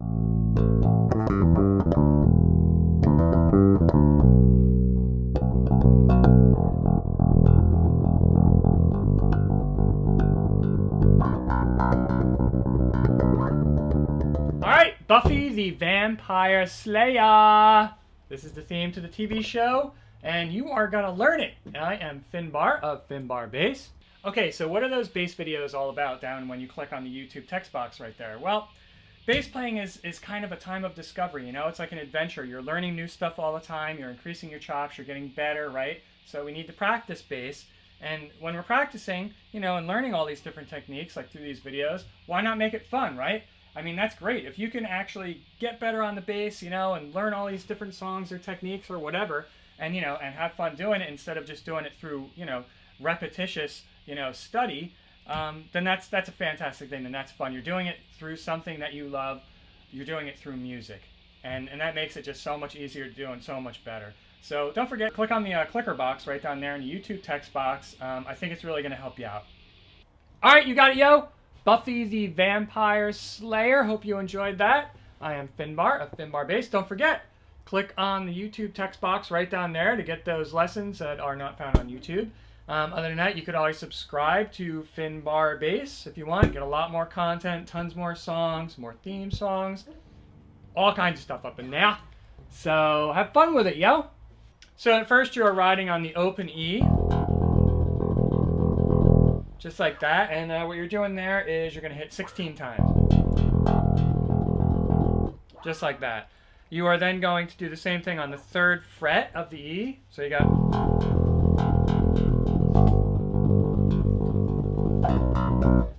Alright, Buffy the Vampire Slayer. This is the theme to the TV show, and you are gonna learn it. I am Finbar of Finbar Bass. Okay, so what are those bass videos all about down when you click on the YouTube text box right there? Well, bass playing is kind of a time of discovery, you know? It's like an adventure. You're learning new stuff all the time. You're increasing your chops. You're getting better, right? So we need to practice bass. And when we're practicing, you know, and learning all these different techniques, like through these videos, why not make it fun, right? I mean, that's great. If you can actually get better on the bass, you know, and learn all these different songs or techniques or whatever, and, you know, and have fun doing it instead of just doing it through, you know, repetitious, you know, study, then that's a fantastic thing, and that's fun. You're doing it through something that you love. You're doing it through music, and that makes it just so much easier to do and so much better. So don't forget, click on the clicker box right down there in the YouTube text box. I think it's really going to help you out. All right, you got it, yo. Buffy the Vampire Slayer. Hope you enjoyed that. I am Finbar of Finbar Bass. Don't forget, click on the YouTube text box right down there to get those lessons that are not found on YouTube. Other than that, you could always subscribe to Finbar Bass if you want. Get a lot more content, tons more songs, more theme songs, all kinds of stuff up in there. So have fun with it, yo. So at first you're riding on the open E, just like that. And what you're doing there is you're going to hit 16 times, just like that. You are then going to do the same thing on the 3rd fret of the E. So you got...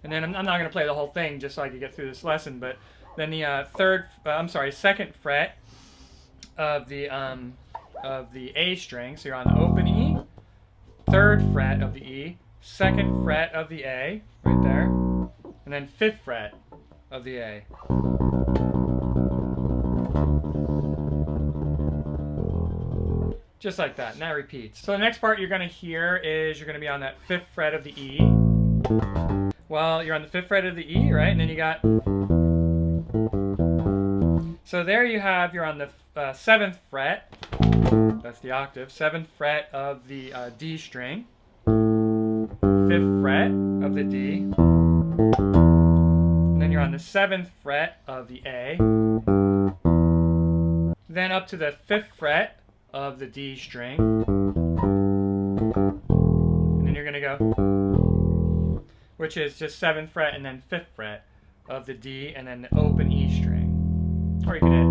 And then I'm not going to play the whole thing just so I can get through this lesson, but then the 2nd fret of the A string. So you're on the open E, 3rd fret of the E, 2nd fret of the A, right there, and then 5th fret of the A. Just like that, and that repeats. So the next part you're going to hear is you're going to be on that 5th fret of the E. Well, you're on the 5th fret of the E, right? And then you got... So there you have, you're on the 7th fret. That's the octave. 7th fret of the D string. 5th fret of the D. And then you're on the 7th fret of the A. Then up to the 5th fret of the D string. And then you're going to go... which is just 7th fret and then 5th fret of the D, and then the open E string. Or you could hit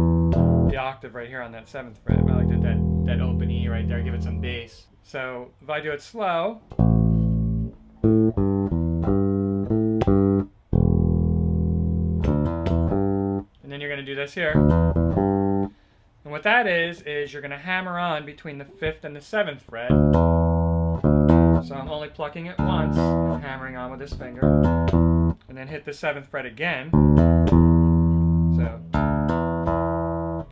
the octave right here on that 7th fret. I like that open E right there, give it some bass. So if I do it slow, and then you're going to do this here. And what that is you're going to hammer on between the 5th and the 7th fret. So I'm only plucking it once, and hammering on with this finger, and then hit the 7th fret again. So,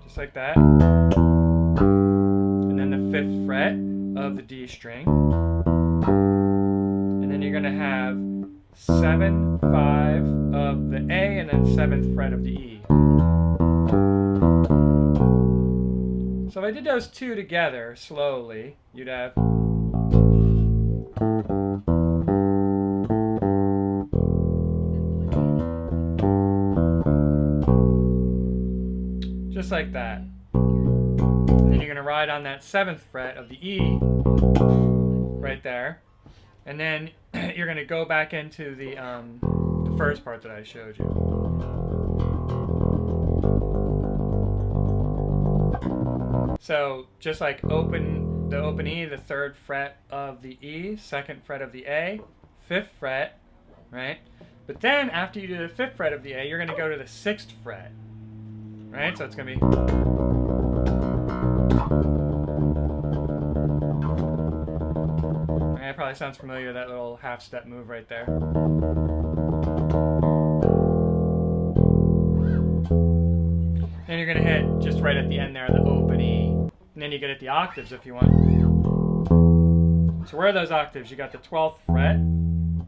just like that. And then the 5th fret of the D string. And then you're going to have 7, 5 of the A, and then 7th fret of the E. So if I did those two together slowly, you'd have... just like that. And then you're going to ride on that 7th fret of the E right there. And then you're going to go back into the first part that I showed you. So just like the open E, the 3rd fret of the E, 2nd fret of the A, 5th fret, right? But then after you do the 5th fret of the A, you're going to go to the 6th fret. Right? So it's going to be... Right, it probably sounds familiar, that little half-step move right there. Then you're going to hit, just right at the end there, the open E. And then you get at the octaves if you want. So where are those octaves? You got the 12th fret,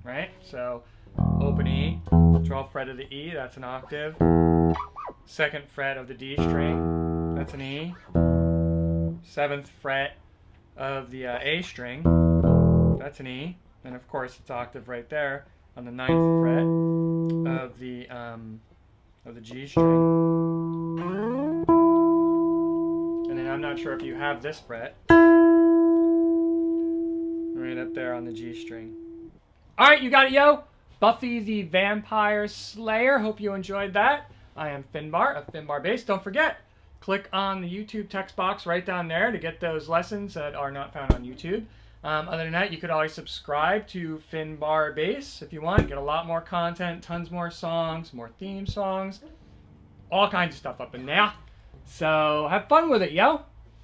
right? So open E, 12th fret of the E, that's an octave. 2nd fret of the D string, that's an E. 7th fret of the A string, that's an E. And of course it's octave right there on the 9th fret of the G string. And then I'm not sure if you have this fret right up there on the G string. Alright, you got it, yo! Buffy the Vampire Slayer. Hope you enjoyed that. I am Finbar of Finbar Bass. Don't forget, click on the YouTube text box right down there to get those lessons that are not found on YouTube. Other than that, you could always subscribe to Finbar Bass if you want. Get a lot more content, tons more songs, more theme songs, all kinds of stuff up in there. So have fun with it, yo!